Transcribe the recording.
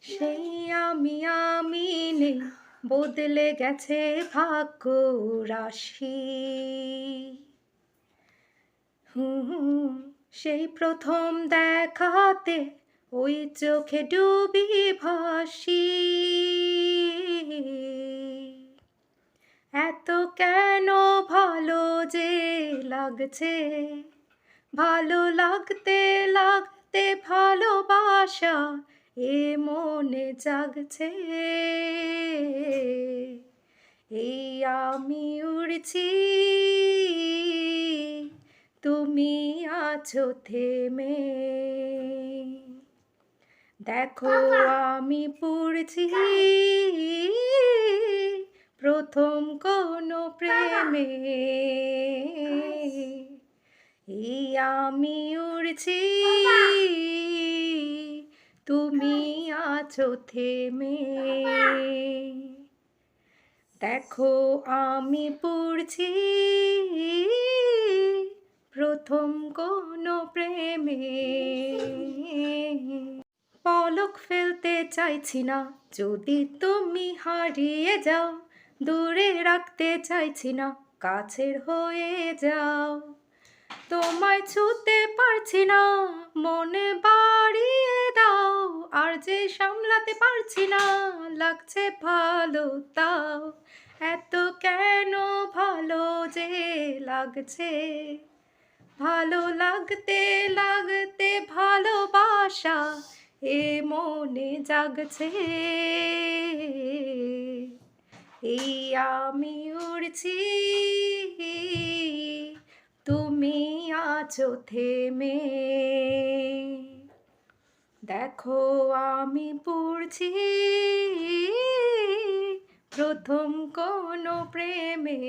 সেই আমি নেই, বদলে গেছে ভাগ্য রাশি। হুম, সেই প্রথম দেখাতে ওই চোখে ডুবি ভাসি। এত কেন ভালো যে লাগছে, ভালো লাগতে লাগতে ভালোবাসা এ মনে জাগছে। এই আমি উড়ছি, তুমি আছো থেমে। দেখো আমি পড়ছি প্রথম কোনো প্রেমে। এই আমি উড়ছি, তুমি আছো থেমে। দেখো আমি পড়ছি প্রথম কোনো প্রেমে। পলক ফেলতে চাইছি না, যদি তুমি হারিয়ে যাও। দূরে রাখতে চাইছি না, কাছের হয়ে যাও। তোমায় ছুতে পারছি না, মনে বাড়িয়ে দাও। আর যে সামলাতে পারছি না, লাগছে ভালো তাও। এত কেন ভালো যে লাগছে, ভালো লাগতে লাগতে ভালোবাসা এ মনে জাগছে। এই আমি উড়ছি, তুমি আছো থেমে। দেখো আমি পড়ছি প্রথম কোনো প্রেমে।